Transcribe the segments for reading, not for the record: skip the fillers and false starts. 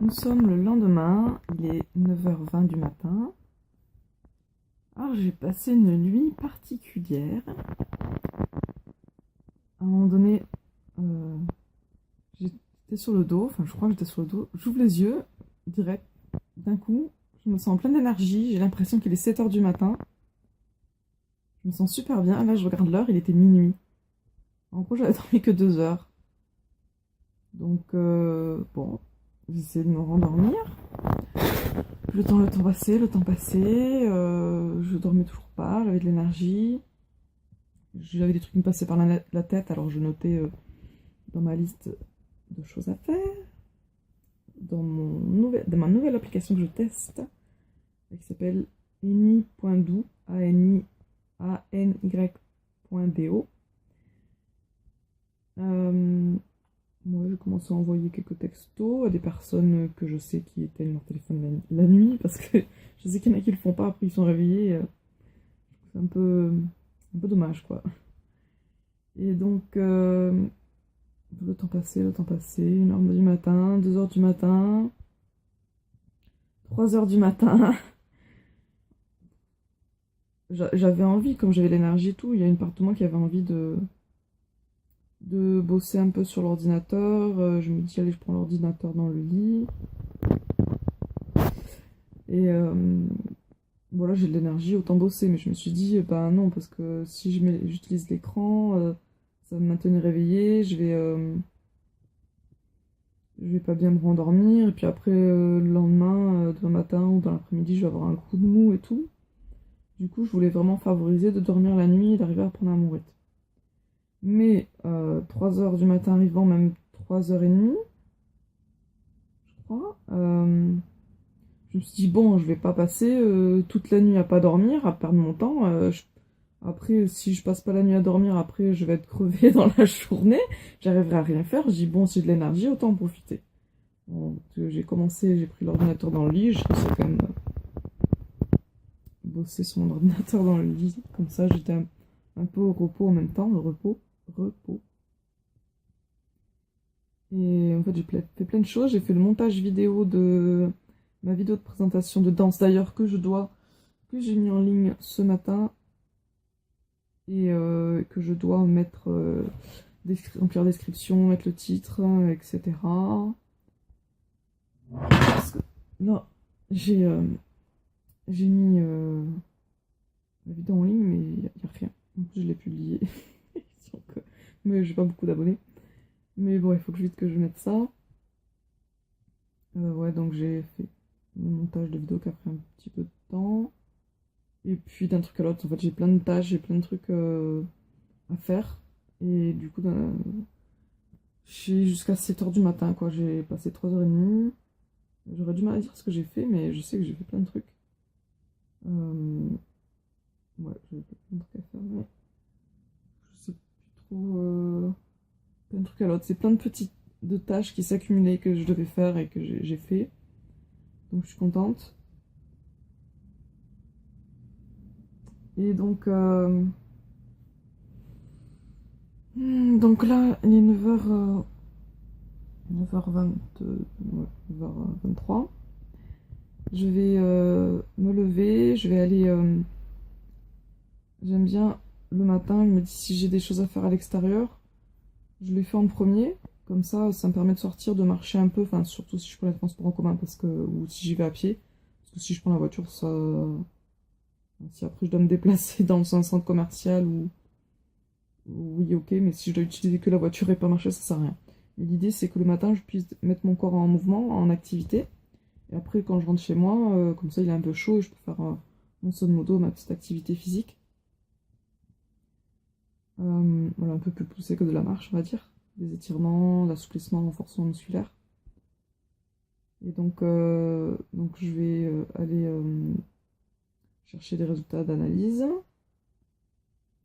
Nous sommes le lendemain, il est 9h20 du matin. Alors j'ai passé une nuit particulière. À un moment donné, j'étais sur le dos, enfin je crois que j'étais sur le dos. J'ouvre les yeux, direct, d'un coup, je me sens en pleine énergie, j'ai l'impression qu'il est 7h du matin. Je me sens super bien, là je regarde l'heure, il était minuit. En gros j'avais dormi que 2 heures. Donc bon, j'essaie de me rendormir. Le temps passait, je dormais toujours pas, j'avais de l'énergie. J'avais des trucs qui me passaient par la tête, alors je notais dans ma liste de choses à faire, dans ma nouvelle application que je teste, qui s'appelle any.do, A-N-Y.do. Moi, j'ai commencé à envoyer quelques textos à des personnes que je sais qui éteignent leur téléphone la nuit, parce que je sais qu'il y en a qui le font pas, après ils sont réveillés. C'est un peu dommage, quoi. Et donc, le temps passé, 1h du matin, 2h du matin, 3h du matin. J'avais envie, comme j'avais l'énergie et tout, il y a une part de moi qui avait envie de bosser un peu sur l'ordinateur. Je me dis, allez, je prends l'ordinateur dans le lit. Et voilà, j'ai de l'énergie, autant bosser. Mais je me suis dit, bah non, parce que si j'utilise l'écran, ça va me maintenir réveillée, je vais pas bien me rendormir. Et puis après, le lendemain, demain matin ou dans l'après-midi, je vais avoir un coup de mou et tout. Du coup, je voulais vraiment favoriser de dormir la nuit et d'arriver à prendre un bon rythme. Mais 3h du matin arrivant, même 3h30, je crois, je me suis dit, bon, je vais pas passer toute la nuit à pas dormir, à perdre mon temps. Après, si je passe pas la nuit à dormir, après, je vais être crevée dans la journée. J'arriverai à rien faire. Je dis, bon, si j'ai de l'énergie, autant en profiter. Donc, j'ai pris l'ordinateur dans le lit. Je sais quand même bosser sur mon ordinateur dans le lit. Comme ça, j'étais un peu au repos en même temps. Le repos. Et en fait, fait plein de choses. J'ai fait le montage vidéo de ma vidéo de présentation de danse, d'ailleurs, que j'ai mis en ligne ce matin. Et que je dois mettre, remplir la description, mettre le titre, etc. Non, j'ai mis la vidéo en ligne, mais il n'y a rien. Donc je l'ai publié. Donc, mais j'ai pas beaucoup d'abonnés. Mais bon, il faut que je mette ça. Ouais, donc j'ai fait le montage de vidéo qui a pris un petit peu de temps. Et puis d'un truc à l'autre, en fait, j'ai plein de tâches, j'ai plein de trucs à faire. Et du coup, j'ai jusqu'à 7h du matin, quoi. J'ai passé 3h30. J'aurais du mal à dire ce que j'ai fait, mais je sais que j'ai fait plein de trucs. Ouais, j'ai fait plein de trucs à faire, mais je sais plus trop. Plein de trucs à l'autre. C'est plein de tâches qui s'accumulaient que je devais faire et que j'ai fait. Donc je suis contente. Et donc là, il est 9h20, ouais, 9h23. Je vais me lever, je vais aller. J'aime bien le matin, il me dit si j'ai des choses à faire à l'extérieur, je les fais en premier. Comme ça me permet de sortir, de marcher un peu, enfin surtout si je prends les transports en commun ou si j'y vais à pied. Parce que si je prends la voiture, si après je dois me déplacer dans un centre commercial oui, ok, mais si je dois utiliser que la voiture et pas marcher, ça sert à rien. Mais l'idée, c'est que le matin, je puisse mettre mon corps en mouvement, en activité. Et après, quand je rentre chez moi, comme ça, il est un peu chaud et je peux faire mon son modo, ma petite activité physique. Voilà, un peu plus poussé que de la marche, on va dire. Des étirements, l'assouplissement, renforcement musculaire. Et donc je vais aller chercher des résultats d'analyse,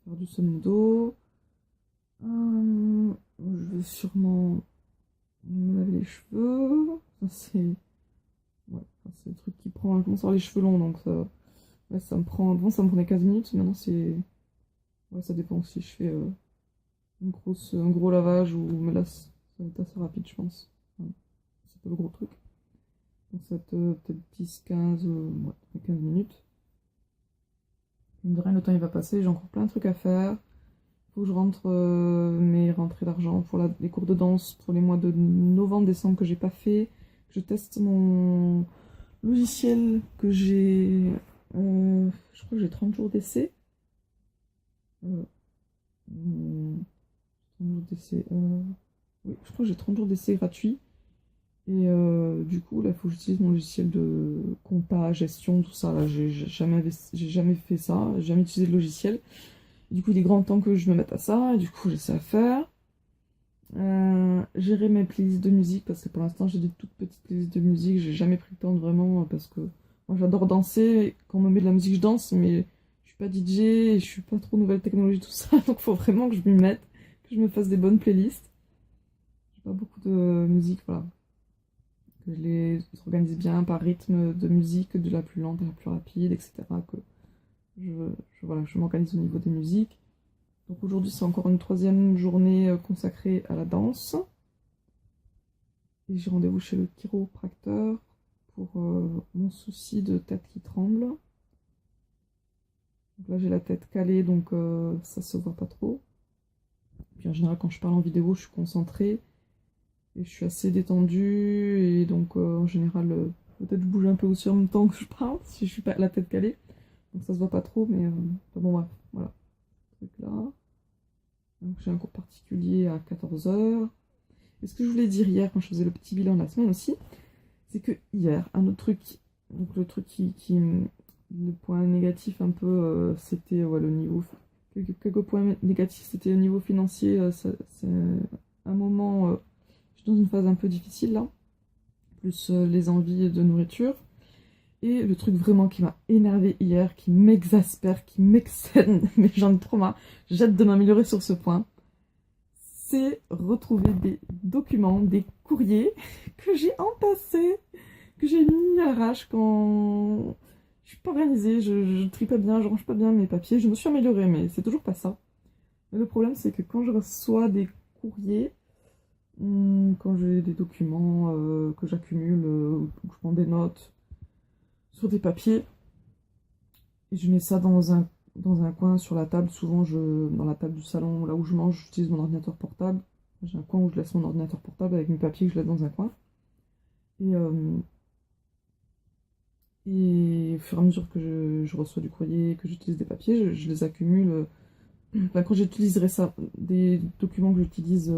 faire du son modo. Je vais sûrement me laver les cheveux. Ça, c'est le truc qui prend. Je commence à avoir les cheveux longs, donc ouais, ça me prend. Avant, ça me prenait 15 minutes. Maintenant, c'est. Ouais, ça dépend si je fais un gros lavage ou. Mais là, ça va être assez rapide, je pense. Ouais, c'est pas le gros truc. Donc ça va être peut-être 10-15 ouais, 15 minutes. Mine de rien, le temps il va passer, j'ai encore plein de trucs à faire. Faut que je rentre mes rentrées d'argent pour les cours de danse pour les mois de novembre, décembre que j'ai pas fait. Je teste mon logiciel que j'ai. Je crois que j'ai 30 jours d'essai. Euh, 30 jours d'essai. Oui, je crois que j'ai 30 jours d'essai gratuits. Et du coup, là, il faut que j'utilise mon logiciel de compta, gestion, tout ça. Là, j'ai jamais fait ça, j'ai jamais utilisé de logiciel. Et du coup, il est grand temps que je me mette à ça. Et du coup, j'essaie à faire. Gérer mes playlists de musique, parce que pour l'instant, j'ai des toutes petites playlists de musique. J'ai jamais pris le temps de vraiment, parce que moi, j'adore danser. Quand on me met de la musique, je danse, mais je suis pas DJ, et je suis pas trop nouvelle technologie, tout ça. Donc, il faut vraiment que je m'y mette, que je me fasse des bonnes playlists. J'ai pas beaucoup de musique, voilà. Que je les organise bien par rythme de musique, de la plus lente à la plus rapide, etc. Que voilà, je m'organise au niveau des musiques. Donc aujourd'hui, c'est encore une troisième journée consacrée à la danse. Et j'ai rendez-vous chez le chiropracteur pour mon souci de tête qui tremble. Donc là, j'ai la tête calée, donc ça se voit pas trop. Puis en général, quand je parle en vidéo, je suis concentrée. Et je suis assez détendue, et donc en général, peut-être je bouge un peu aussi en même temps que je parle, si je suis pas la tête calée. Donc ça se voit pas trop, mais bon, bref, voilà. Ce truc là. Donc j'ai un cours particulier à 14h. Et ce que je voulais dire hier, quand je faisais le petit bilan de la semaine aussi, c'est que hier, un autre truc, donc le truc le point négatif un peu, c'était ouais, le niveau. Quelques points négatifs, c'était le niveau financier. C'est un moment. Je suis dans une phase un peu difficile là, plus les envies de nourriture. Et le truc vraiment qui m'a énervé hier, qui m'exaspère, qui m'excède, mais j'en ai trop marre, j'ai hâte de m'améliorer sur ce point, c'est retrouver des documents, des courriers que j'ai entassés, que j'ai mis à l'arrache quand je suis pas organisée, je trie pas bien, je range pas bien mes papiers. Je me suis améliorée, mais c'est toujours pas ça. Mais le problème, c'est que quand je reçois des courriers, quand j'ai des documents que j'accumule, ou que je prends des notes sur des papiers, et je mets ça dans un coin sur la table. Souvent, dans la table du salon, là où je mange, j'utilise mon ordinateur portable. J'ai un coin où je laisse mon ordinateur portable avec mes papiers que je laisse dans un coin. Et au fur et à mesure que je reçois du courrier, que j'utilise des papiers, je les accumule. Enfin, quand j'utiliserai ça, des documents que j'utilise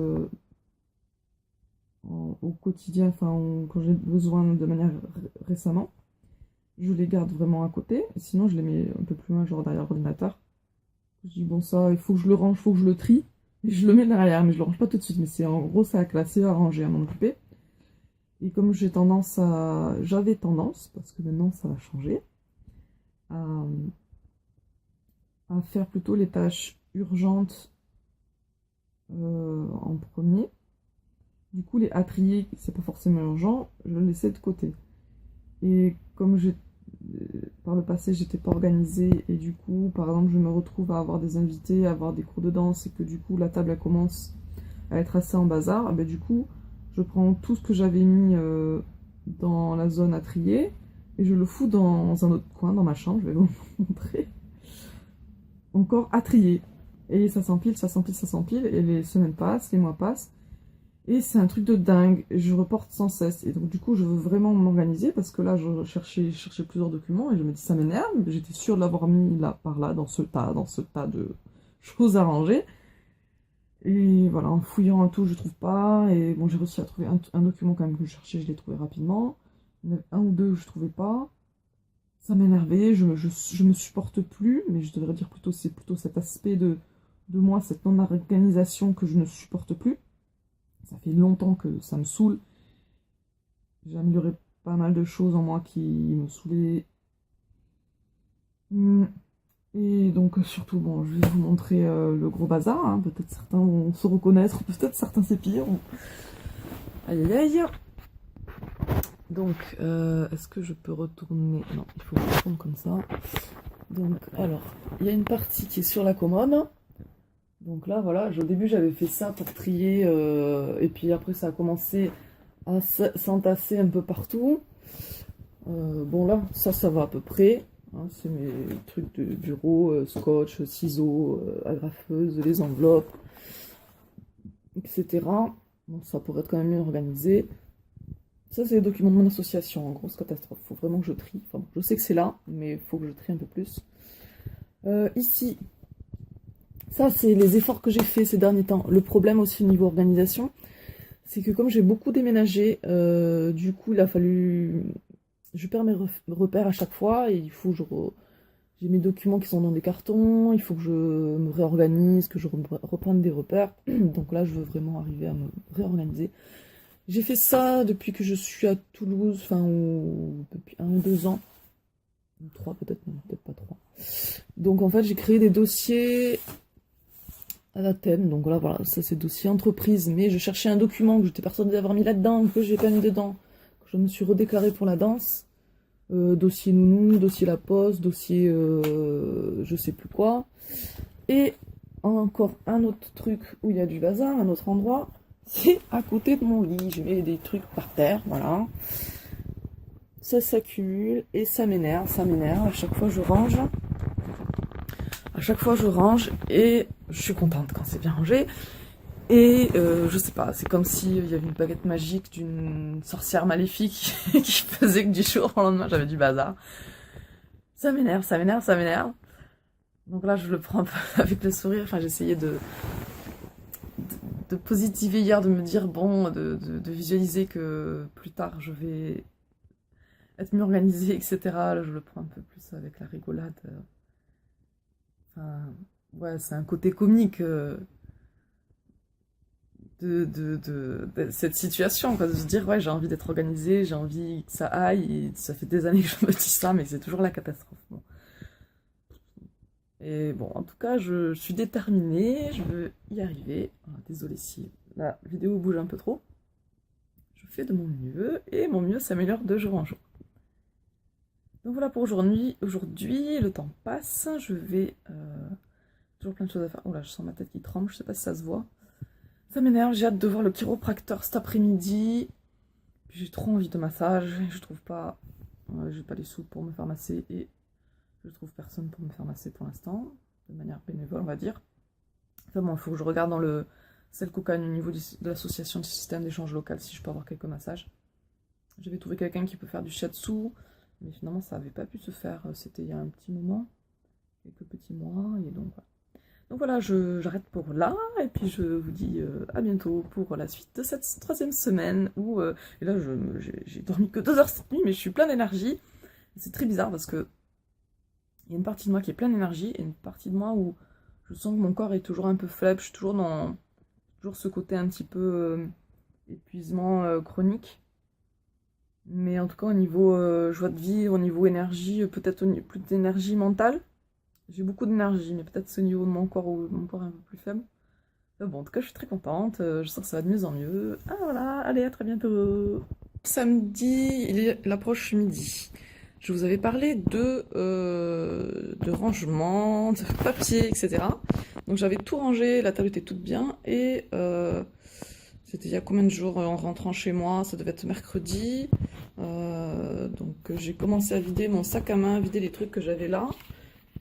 au quotidien, quand j'ai besoin de manière récemment, je les garde vraiment à côté. Et sinon, je les mets un peu plus loin, genre derrière l'ordinateur. Je dis, bon, ça, il faut que je le range, il faut que je le trie. Et je le mets derrière, mais je le range pas tout de suite. Mais c'est en gros, ça à classer, à ranger, à m'en occuper. Et comme j'avais tendance, parce que maintenant ça va changer, à, à faire plutôt les tâches urgentes en premier. Du coup, les à trier, c'est pas forcément urgent, je le laissais de côté. Et comme par le passé, j'étais pas organisée, et du coup, par exemple, je me retrouve à avoir des invités, à avoir des cours de danse, et que du coup, la table, elle commence à être assez en bazar, et ben, du coup, je prends tout ce que j'avais mis dans la zone à trier, et je le fous dans un autre coin, dans ma chambre, je vais vous montrer, encore à trier. Et ça s'empile, ça s'empile, ça s'empile, et les semaines passent, les mois passent, et c'est un truc de dingue, je reporte sans cesse. Et donc du coup, je veux vraiment m'organiser, parce que là, je cherchais plusieurs documents, et je me dis, ça m'énerve, j'étais sûre de l'avoir mis là, par là, dans ce tas de choses à ranger. Et voilà, en fouillant un tout, je trouve pas. Et bon, j'ai réussi à trouver un document quand même que je cherchais, je l'ai trouvé rapidement. Il y en avait un ou deux que je trouvais pas. Ça m'énervait, je me supporte plus, mais je devrais dire plutôt, c'est plutôt cet aspect de moi, cette non-organisation que je ne supporte plus. Ça fait longtemps que ça me saoule. J'ai amélioré pas mal de choses en moi qui me saoulaient. Et donc surtout, bon, je vais vous montrer le gros bazar, hein. Peut-être certains vont se reconnaître, peut-être certains c'est pire. Aïe aïe aïe. Donc, est-ce que je peux retourner? Non, il faut que je retourne comme ça. Donc, alors, il y a une partie qui est sur la commode. Donc là, voilà, au début j'avais fait ça pour trier, et puis après ça a commencé à s'entasser un peu partout. Bon là, ça va à peu près. Hein, c'est mes trucs de bureau, scotch, ciseaux, agrafeuse, les enveloppes, etc. Bon, ça pourrait être quand même mieux organisé. Ça, c'est les documents de mon association, en grosse catastrophe. Faut vraiment que je trie. Enfin, je sais que c'est là, mais il faut que je trie un peu plus. Ici, ça, c'est les efforts que j'ai fait ces derniers temps. Le problème aussi au niveau organisation, c'est que comme j'ai beaucoup déménagé, du coup, il a fallu... Je perds mes repères à chaque fois et il faut que j'ai mes documents qui sont dans des cartons, il faut que je me réorganise, que je reprenne des repères. Donc là, je veux vraiment arriver à me réorganiser. J'ai fait ça depuis que je suis à Toulouse, enfin, depuis 1 ou 2 ans. 3 peut-être, non, peut-être pas 3. Donc en fait, j'ai créé des dossiers à la thème. Donc là, voilà, ça c'est dossier entreprise. Mais je cherchais un document que j'étais persuadée d'avoir mis là-dedans, que j'ai pas mis dedans. Je me suis redéclarée pour la danse. Dossier nounou, dossier la poste, dossier je sais plus quoi. Et encore un autre truc où il y a du bazar, un autre endroit, c'est à côté de mon lit. Je mets des trucs par terre, voilà. Ça s'accumule et ça m'énerve, À chaque fois je range. À chaque fois je range et je suis contente quand c'est bien rangé. Et je sais pas, c'est comme s'il y avait une baguette magique d'une sorcière maléfique qui faisait que du jour au lendemain j'avais du bazar. Ça m'énerve. Donc là je le prends un peu avec le sourire, enfin j'essayais de positiver hier, de me dire bon, de visualiser que plus tard je vais être mieux organisée, etc. Là je le prends un peu plus avec la rigolade. Enfin, ouais, c'est un côté comique. De cette situation, quoi, de se dire ouais j'ai envie d'être organisée, j'ai envie que ça aille, et ça fait des années que je me dis ça, mais c'est toujours la catastrophe. Bon. Et bon, en tout cas, je suis déterminée, je veux y arriver. Désolée si la vidéo bouge un peu trop. Je fais de mon mieux, et mon mieux s'améliore de jour en jour. Donc voilà pour aujourd'hui. Aujourd'hui, le temps passe, je vais... toujours plein de choses à faire. Oh là, je sens ma tête qui tremble, je sais pas si ça se voit. Ça m'énerve, j'ai hâte de voir le chiropracteur cet après-midi. J'ai trop envie de massage, je trouve pas... j'ai pas les sous pour me faire masser et je trouve personne pour me faire masser pour l'instant, de manière bénévole on va dire. Enfin bon, il faut que je regarde dans le Selcocan au niveau de l'association du système d'échange local si je peux avoir quelques massages. J'avais trouvé quelqu'un qui peut faire du shiatsu, mais finalement ça n'avait pas pu se faire, c'était il y a un petit moment, quelques petits mois, et donc voilà. Donc voilà, j'arrête pour là, et puis je vous dis à bientôt pour la suite de cette 3e semaine, où, et là j'ai dormi que 2 heures cette nuit, mais je suis plein d'énergie. C'est très bizarre parce que il y a une partie de moi qui est pleine d'énergie, et une partie de moi où je sens que mon corps est toujours un peu faible, je suis toujours dans ce côté un petit peu épuisement chronique. Mais en tout cas au niveau joie de vivre, au niveau énergie, peut-être plus d'énergie mentale. J'ai beaucoup d'énergie, mais peut-être c'est au niveau de mon corps où mon corps est un peu plus faible. Mais bon, en tout cas, je suis très contente. Je sens que ça va de mieux en mieux. Ah voilà, allez, à très bientôt. Samedi, il approche midi. Je vous avais parlé de rangement, de papier, etc. Donc j'avais tout rangé, la table était toute bien. Et c'était il y a combien de jours en rentrant chez moi? Ça devait être mercredi. Donc j'ai commencé à vider mon sac à main, vider les trucs que j'avais là.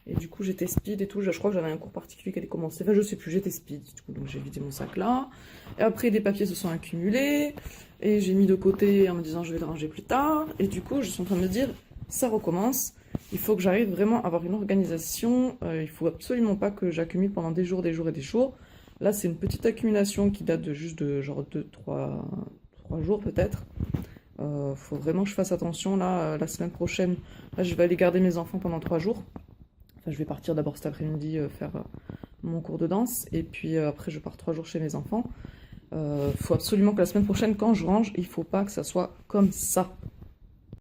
Et du coup j'étais speed et tout, je crois que j'avais un cours particulier qui allait commencer, enfin je sais plus, j'étais speed, du coup donc j'ai vidé mon sac là. Et après des papiers se sont accumulés, et j'ai mis de côté en me disant je vais le ranger plus tard, et du coup je suis en train de me dire, ça recommence, il faut que j'arrive vraiment à avoir une organisation, il faut absolument pas que j'accumule pendant des jours et des jours. Là c'est une petite accumulation qui date de juste de genre 2-3 jours peut-être. Faut vraiment que je fasse attention là, la semaine prochaine, là je vais aller garder mes enfants pendant 3 jours. Enfin, je vais partir d'abord cet après-midi faire mon cours de danse, et puis après je pars 3 jours chez mes enfants. Faut absolument que la semaine prochaine, quand je range, il faut pas que ça soit comme ça.